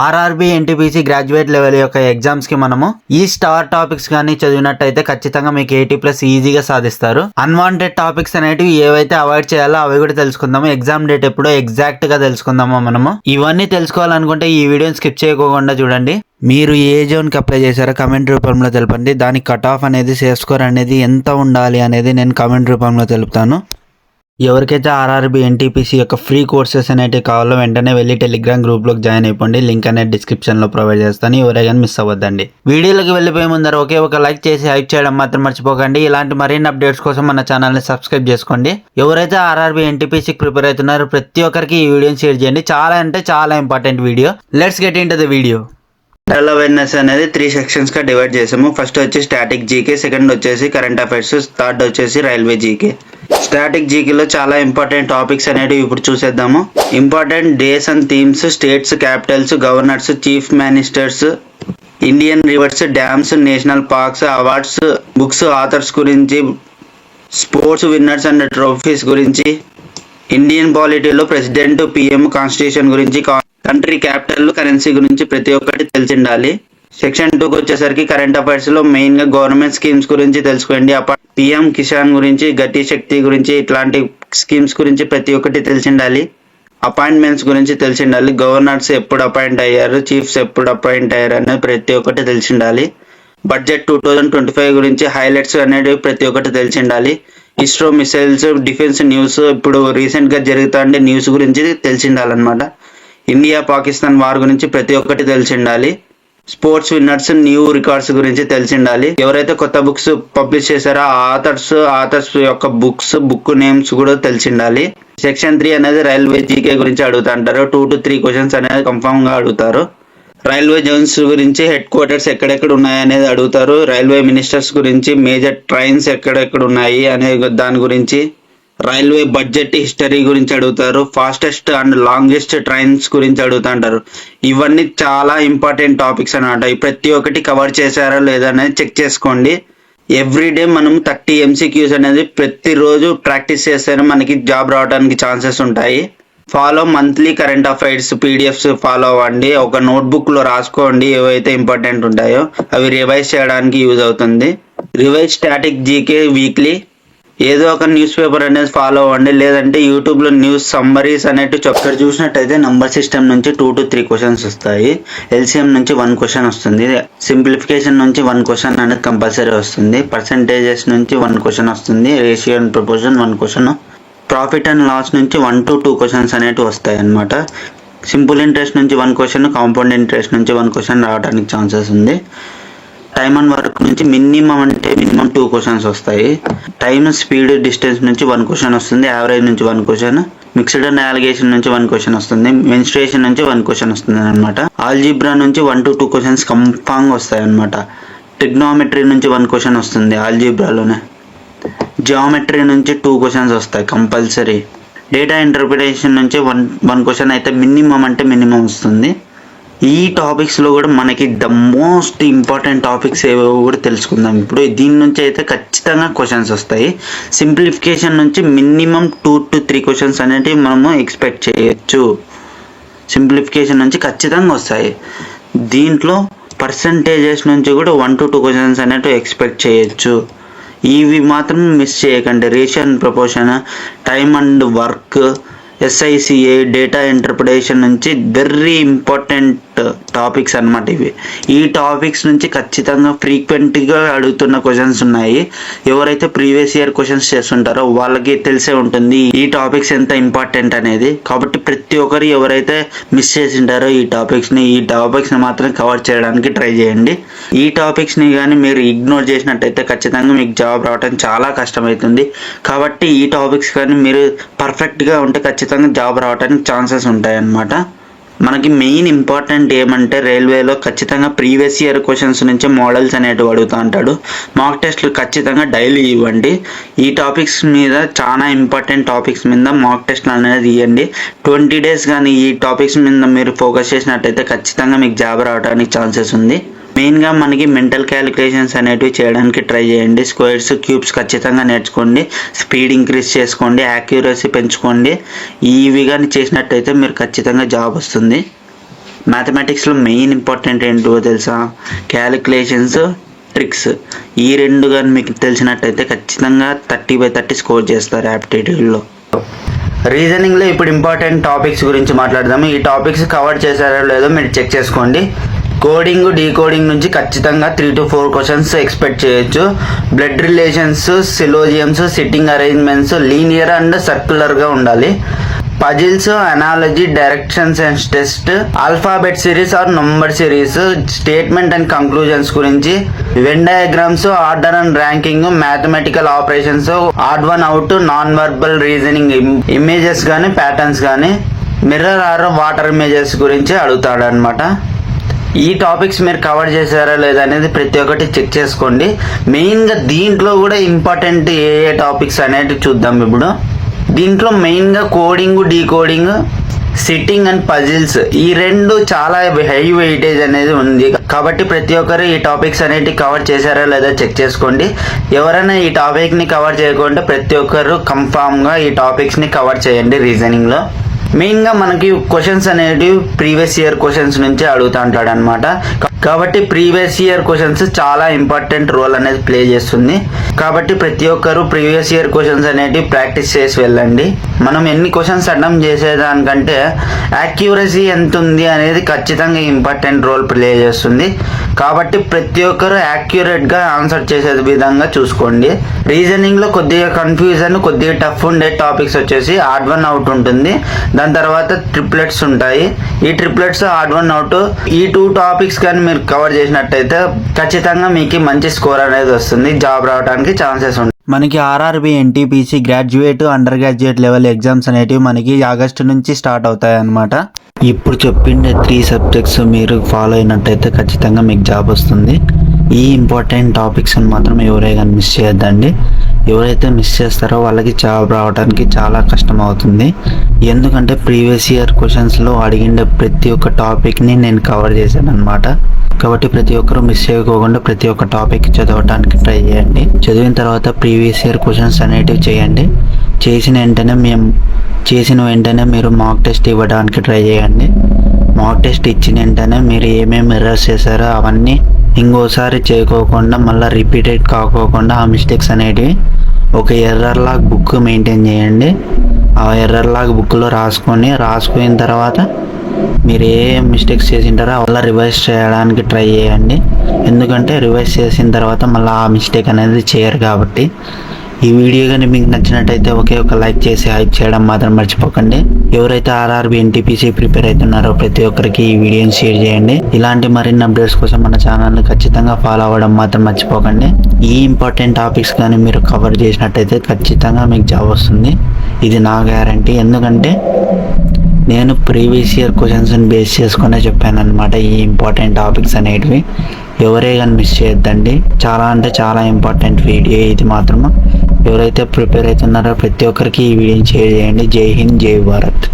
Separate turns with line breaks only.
RRB NTPC graduate level యొక్క exams కి మనము ఈ స్టార్ టాపిక్స్ కానీ చదివినట్టయితే ఖచ్చితంగా మీకు 80+ ఈజీగా సాధిస్తారు. అన్వాంటెడ్ టాపిక్స్ అనేటివి ఏవైతే అవాయిడ్ చేయాలో అవి కూడా తెలుసుకుందాము. ఎగ్జామ్ డేట్ ఎప్పుడో ఎగ్జాక్ట్ గా తెలుసుకుందాము. మనము ఇవన్నీ తెలుసుకోవాలనుకుంటే ఈ వీడియోని స్కిప్ చేయకుండా చూడండి. మీరు ఏ జోన్కి అప్లై చేశారో కమెంట్ రూపంలో తెలపండి. దాని కట్ ఆఫ్ అనేది, సేఫ్ స్కోర్ అనేది ఎంత ఉండాలి అనేది నేను కమెంట్ రూపంలో తెలుపుతాను. ఎవరికైతే ఆర్ఆర్బీ ఎన్టీపీసీ యొక్క ఫ్రీ కోర్సెస్ అనేవి కావాలో వెంటనే వెళ్ళి టెలిగ్రామ్ గ్రూప్లోకి జాయిన్ అయిపోండి. లింక్ అనేది డిస్క్రిప్షన్లో ప్రొవైడ్ చేస్తాను. ఎవరైనా మిస్ అవ్వద్దండి. వీడియోలోకి వెళ్ళిపోయే ముందర ఒక లైక్ చేసి హైప్ చేయడం మాత్రం మర్చిపోకండి. ఇలాంటి మరిన్ని అప్డేట్స్ కోసం మన ఛానల్ని సబ్స్క్రైబ్ చేసుకోండి. ఎవరైతే ఆర్ఆర్బీ ఎన్టీపీసీకి ప్రిపేర్ అవుతున్నారో ప్రతి ఒక్కరికి ఈ వీడియోని షేర్ చేయండి. చాలా important video. Let's get in to the video. General awareness అనేది 3 సెక్షన్స్ గా డివైడ్ చేసాము. ఫస్ట్ వచ్చి స్టాటిక్ జీకే, సెకండ్ వచ్చేసి కరెంట్ అఫైర్స్, థర్డ్ వచ్చేసి రైల్వే జీకే. స్టాటిక్ జీకేలో చాలా ఇంపార్టెంట్ టాపిక్స్ అనేవి ఇప్పుడు చూసేద్దాము. Important days and themes, states Capitals, governors, chief ministers, Indian reverse, dams, national parks, awards, books authors గురించి, స్పోర్ట్స్ విన్నర్స్ అండ్ ట్రోఫీస్ గురించి, Indian పాలిటీలో president, PM, constitution గురించి, country capital, currency గురించి ప్రతి ఒక్కటి తెలిసిండాలి. సెక్షన్ 2కి వచ్చేసరికి కరెంట్ అఫైర్స్ లో main గా గవర్నమెంట్ స్కీమ్స్ గురించి తెలుసుకోండి. పిఎం కిసాన్ గురించి, గతి శక్తి గురించి, ఇట్లాంటి స్కీమ్స్ గురించి ప్రతి ఒక్కటి తెలిసిండాలి. అపాయింట్మెంట్స్ గురించి తెలిసిండాలి. గవర్నర్స్ ఎప్పుడు అపాయింట్ అయ్యారు, చీఫ్స్ ఎప్పుడు అపాయింట్ అయ్యారు అనేది ప్రతి ఒక్కటి తెలిసిండాలి. బడ్జెట్ 2025 గురించి హైలైట్స్ అనేది ప్రతి ఒక్కటి తెలిసిండాలి. ఇస్రో మిసైల్స్, డిఫెన్స్ న్యూస్, ఇప్పుడు రీసెంట్ గా జరుగుతుండే న్యూస్ గురించి తెలిసిండాలన్నమాట. ఇండియా పాకిస్తాన్ వార్ గురించి ప్రతి ఒక్కటి తెలిసిండాలి. స్పోర్ట్స్ విన్నర్స్, న్యూ రికార్డ్స్ గురించి తెలిసిండాలి. ఎవరైతే కొత్త బుక్స్ పబ్లిష్ చేశారో ఆథర్స్ యొక్క బుక్ నేమ్స్ కూడా తెలిసిండాలి. సెక్షన్ 3 అనేది రైల్వే జీకే గురించి అడుగుతుంటారు. 2 to 3 క్వశ్చన్స్ అనేది కన్ఫర్మ్ గా అడుగుతారు. రైల్వే జోన్స్ గురించి, హెడ్ క్వార్టర్స్ ఎక్కడెక్కడ ఉన్నాయి అనేది అడుగుతారు. రైల్వే మినిస్టర్స్ గురించి, మేజర్ ట్రైన్స్ ఎక్కడెక్కడ ఉన్నాయి అనే దాని గురించి, రైల్వే బడ్జెట్ హిస్టరీ గురించి అడుగుతారు. ఫాస్టెస్ట్ అండ్ లాంగెస్ట్ ట్రైన్స్ గురించి అడుగుతుంటారు. ఇవన్నీ చాలా ఇంపార్టెంట్ టాపిక్స్ అన్నమాట. ప్రతి ఒక్కటి కవర్ చేశారా లేదా అనేది చెక్ చేసుకోండి. ఎవ్రీడే మనం 30 MCQs అనేది ప్రతిరోజు ప్రాక్టీస్ చేస్తేనే మనకి జాబ్ రావడానికి ఛాన్సెస్ ఉంటాయి. Follow monthly current affairs PDFs follow అవ్వండి. ఒక నోట్బుక్ లో రాసుకోండి ఏవైతే ఇంపార్టెంట్ ఉంటాయో అవి రివైజ్ చేయడానికి యూజ్ అవుతుంది. Revise static GK weekly. ఏదో ఒక న్యూస్ పేపర్ అనేది ఫాలో అవ్వండి. లేదంటే యూట్యూబ్ లో న్యూస్ సమ్మరీస్ అనేవి ఇక్కడ చూసినట్టయితే నంబర్ సిస్టమ్ నుంచి 2 to 3 క్వశ్చన్స్ వస్తాయి. ఎల్సిఎం నుంచి 1 క్వశ్చన్ వస్తుంది. సింప్లిఫికేషన్ నుంచి 1 క్వశ్చన్ అనేది కంపల్సరీ వస్తుంది. పర్సెంటేజెస్ నుంచి 1 క్వశ్చన్ వస్తుంది. Ratio and proportion 1 question. Profit and loss నుంచి 1 to 2 క్వశ్చన్స్ అనేవి వస్తాయి అన్నమాట. సింపుల్ ఇంట్రెస్ట్ నుంచి 1 క్వశ్చన్, కాంపౌండ్ ఇంట్రెస్ట్ నుంచి 1 క్వశ్చన్ రావడానికి ఛాన్సెస్ ఉంది. టైమ్ అండ్ వర్క్ నుంచి మినిమం 2 క్వశ్చన్స్ వస్తాయి. టైమ్, స్పీడ్, డిస్టెన్స్ నుంచి 1 క్వశ్చన్ వస్తుంది. యావరేజ్ నుంచి 1 క్వశ్చన్. మిక్స్డ్ అండ్ అలిగేషన్ నుంచి 1 క్వశ్చన్ వస్తుంది. మెన్స్ట్రుయేషన్ నుంచి 1 క్వశ్చన్ వస్తుంది అనమాట. ఆల్జీబ్రా నుంచి 1 to 2 క్వశ్చన్స్ కన్ఫామ్ వస్తాయి అనమాట. ట్రిగ్నోమెట్రీ నుంచి 1 క్వశ్చన్ వస్తుంది ఆల్జీబ్రాలోనే. జియోమెట్రీ నుంచి 2 క్వశ్చన్స్ వస్తాయి కంపల్సరీ. డేటా ఇంటర్ప్రిటేషన్ నుంచి 1 క్వశ్చన్ అయితే మినిమం వస్తుంది. ఈ టాపిక్స్లో కూడా మనకి ద మోస్ట్ ఇంపార్టెంట్ టాపిక్స్ ఏవో కూడా తెలుసుకుందాం ఇప్పుడు. దీని నుంచి అయితే ఖచ్చితంగా క్వశ్చన్స్ వస్తాయి. సింప్లిఫికేషన్ నుంచి మినిమం 2 to 3 క్వశ్చన్స్ అనేవి మనము ఎక్స్పెక్ట్ చేయొచ్చు. సింప్లిఫికేషన్ నుంచి ఖచ్చితంగా వస్తాయి. దీంట్లో పర్సంటేజెస్ నుంచి కూడా 1 to 2 క్వశ్చన్స్ అనేవి ఎక్స్పెక్ట్ చేయొచ్చు. ఇవి మాత్రం మిస్ చేయకండి. Ratio and proportion, time and work, SICA, data interpretation నుంచి వెరీ ఇంపార్టెంట్ టాపిక్స్ అన్నమాట ఇవి. ఈ టాపిక్స్ నుంచి ఖచ్చితంగా ఫ్రీక్వెంట్గా అడుగుతున్న క్వశ్చన్స్ ఉన్నాయి. ఎవరైతే ప్రీవియస్ ఇయర్ క్వశ్చన్స్ చేస్తుంటారో వాళ్ళకి తెలిసే ఉంటుంది ఈ టాపిక్స్ ఎంత ఇంపార్టెంట్ అనేది. కాబట్టి ప్రతి ఒక్కరు ఎవరైతే మిస్ చేసింటారో ఈ టాపిక్స్ని మాత్రం కవర్ చేయడానికి ట్రై చేయండి. ఈ టాపిక్స్ని కానీ మీరు ఇగ్నోర్ చేసినట్టయితే ఖచ్చితంగా మీకు జాబ్ రావడం చాలా కష్టమవుతుంది. కాబట్టి ఈ టాపిక్స్ కానీ మీరు పర్ఫెక్ట్గా ఉంటే ఖచ్చితంగా జాబ్ రావడానికి ఛాన్సెస్ ఉంటాయి అన్నమాట. మనకి మెయిన్ ఇంపార్టెంట్ ఏమంటే రైల్వేలో ఖచ్చితంగా ప్రీవియస్ ఇయర్ క్వశ్చన్స్ నుంచి మోడల్స్ అనేటివి అడుగుతూ ఉంటాడు. మాక్ టెస్ట్లు ఖచ్చితంగా డైలీ ఇవ్వండి. ఈ టాపిక్స్ మీద చాలా ఇంపార్టెంట్ టాపిక్స్ మీద మాక్ టెస్ట్లు అనేది ఇవ్వండి. 20 days కానీ ఈ టాపిక్స్ మీద మీరు ఫోకస్ చేసినట్టయితే ఖచ్చితంగా మీకు జాబ్ రావడానికి ఛాన్సెస్ ఉంది. మెయిన్గా మనకి మెంటల్ క్యాలిక్యులేషన్స్ అనేటివి చేయడానికి ట్రై చేయండి. స్క్వేర్స్, క్యూబ్స్ ఖచ్చితంగా నేర్చుకోండి. స్పీడ్ ఇంక్రీజ్ చేసుకోండి, యాక్యురసీ పెంచుకోండి. ఇవి కానీ చేసినట్టయితే మీరు ఖచ్చితంగా జాబ్ వస్తుంది. మ్యాథమెటిక్స్లో మెయిన్ ఇంపార్టెంట్ ఏంటో తెలుసా? Calculations, tricks. ఈ రెండు కానీ మీకు తెలిసినట్టయితే ఖచ్చితంగా 30/30 స్కోర్ చేస్తారు యాప్టిట్యూడ్లో. రీజనింగ్లో ఇప్పుడు ఇంపార్టెంట్ టాపిక్స్ గురించి మాట్లాడదాము. ఈ టాపిక్స్ కవర్ చేశారో లేదో మీరు చెక్ చేసుకోండి. కోడింగ్, డీకోడింగ్ నుంచి ఖచ్చితంగా 3 to 4 క్వశ్చన్స్ ఎక్స్పెక్ట్ చేయొచ్చు. Blood relations, syllogisms, sitting arrangements linear and సర్క్యులర్గా ఉండాలి. Puzzles, analogy, directions and test, alphabet series or number series, statement and conclusions గురించి, Venn diagrams, order and ranking, mathematical operations, odd one out, non verbal reasoning, images కానీ patterns కానీ, mirror or water images గురించి అడుగుతాడు అనమాట. ఈ topics మీరు cover చేశారా లేదా అనేది ప్రతి ఒక్కటి చెక్ చేసుకోండి. మెయిన్గా దీంట్లో కూడా ఇంపార్టెంట్ ఏ టాపిక్స్ అనేది చూద్దాం. ఇప్పుడు దీంట్లో మెయిన్గా coding, decoding, sitting and puzzles ఈ రెండు చాలా హై వెయిటేజ్ అనేది ఉంది. కాబట్టి ప్రతి ఒక్కరు ఈ టాపిక్స్ అనేవి కవర్ చేశారా లేదా చెక్ చేసుకోండి. ఎవరైనా ఈ టాపిక్ని కవర్ చేయకుంటే ప్రతి ఒక్కరు కన్ఫామ్గా ఈ టాపిక్స్ని కవర్ చేయండి. రీజనింగ్లో మెయిన్గా మనకి క్వశ్చన్స్ అనేవి ప్రీవియస్ ఇయర్ క్వశ్చన్స్ నుంచి అడుగుతూ ఉంటాడు అనమాట. కాబట్టి ప్రీవియస్ ఇయర్ క్వశ్చన్స్ చాలా ఇంపార్టెంట్ రోల్ అనేది ప్లే చేస్తుంది. కాబట్టి ప్రతి ఒక్కరు ప్రీవియస్ ఇయర్ క్వశ్చన్స్ అనేవి ప్రాక్టీస్ చేసి వెళ్ళండి. మనం ఎన్ని క్వశ్చన్స్ అటెంప్ట్ చేసేదానికంటే యాక్యురసీ ఎంత ఉంది అనేది ఖచ్చితంగా ఇంపార్టెంట్ రోల్ ప్లే చేస్తుంది. కాబట్టి ప్రతి ఒక్కరు యాక్యురేట్గా ఆన్సర్ చేసే విధంగా చూసుకోండి. రీజనింగ్లో కొద్దిగా కన్ఫ్యూజన్, కొద్దిగా టఫ్ ఉండే టాపిక్స్ వచ్చేసి ఆడ్ వన్ అవుట్ ఉంటుంది. దాని తర్వాత ట్రిప్లెట్స్ ఉంటాయి. ఈ ట్రిప్లెట్స్, ఆడ్ వన్ అవుట్, ఈ 2 టాపిక్స్ కానీ మీరు కవర్ చేసినట్టయితే ఖచ్చితంగా మీకు మంచి స్కోర్ అనేది వస్తుంది. జాబ్ రావడానికి ఛాన్సెస్ ఉంటాయి. మనకి RRB, NTPC graduate, under graduate level exams అనేటివి మనకి ఆగస్టు నుంచి స్టార్ట్ అవుతాయి అన్నమాట. ఇప్పుడు చెప్పిండే 3 సబ్జెక్ట్స్ మీరు ఫాలో అయినట్టయితే ఖచ్చితంగా మీకు జాబ్ వస్తుంది. ఈ ఇంపార్టెంట్ టాపిక్స్ని మాత్రం ఎవరైనా మిస్ చేయొద్దండి. ఎవరైతే మిస్ చేస్తారో వాళ్ళకి జాబ్ రావడానికి చాలా కష్టం అవుతుంది. ఎందుకంటే ప్రీవియస్ ఇయర్ క్వశ్చన్స్లో అడిగిండే ప్రతి ఒక్క టాపిక్ని నేను కవర్ చేశాను అనమాట. కాబట్టి ప్రతి ఒక్కరు మిస్ చేయకోకుండా ప్రతి ఒక్క టాపిక్ చదవడానికి ట్రై చేయండి. చదివిన తర్వాత ప్రీవియస్ ఇయర్ క్వశ్చన్స్ అనేటివి చేయండి. చేసిన వెంటనే మీరు మాక్ టెస్ట్ ఇవ్వడానికి ట్రై చేయండి. మాక్ టెస్ట్ ఇచ్చిన వెంటనే మీరు ఏమేమి ఎర్రర్స్ చేశారో అవన్నీ ఇంకోసారి చేయకోకుండా మళ్ళీ రిపీటెడ్ కాకోకుండా ఆ మిస్టేక్స్ అనేటివి ఒక ఎర్రర్ లాగ్ బుక్ మెయింటైన్ చేయండి. ఆ ఎర్రర్ లాగ్ బుక్లో రాసుకున్న తర్వాత మీరు ఏ మిస్టేక్స్ చేసింటారో అలా రివైజ్ చేయడానికి ట్రై చేయండి. ఎందుకంటే రివైజ్ చేసిన తర్వాత మళ్ళీ ఆ మిస్టేక్ అనేది చేయరు కాబట్టి. ఈ వీడియో కానీ మీకు నచ్చినట్టయితే ఒక లైక్ చేసి హైప్ చేయడం మాత్రం మర్చిపోకండి. ఎవరైతే ఆర్ఆర్బి, ఎన్టీపీసీ ప్రిపేర్ అవుతున్నారో ప్రతి ఒక్కరికి ఈ వీడియోని షేర్ చేయండి. ఇలాంటి మరిన్ని అప్డేట్స్ కోసం మన ఛానల్ని ఖచ్చితంగా ఫాలో అవ్వడం మాత్రం మర్చిపోకండి. ఈ ఇంపార్టెంట్ టాపిక్స్ కానీ మీరు కవర్ చేసినట్టయితే ఖచ్చితంగా మీకు జాబ్ వస్తుంది. ఇది నా గ్యారంటీ. ఎందుకంటే నేను ప్రీవియస్ ఇయర్ క్వశ్చన్స్ని బేస్ చేసుకునే చెప్పాను అనమాట. ఈ ఇంపార్టెంట్ టాపిక్స్ అనేటివి ఎవరే కానీ మిస్ చేయొద్దండి. చాలా అంటే చాలా ఇంపార్టెంట్ వీడియో ఇది మాత్రము. ఎవరైతే ప్రిపేర్ అవుతున్నారో ప్రతి ఒక్కరికి ఈ వీడియోని షేర్ చేయండి. జై హింద్, జై భారత్.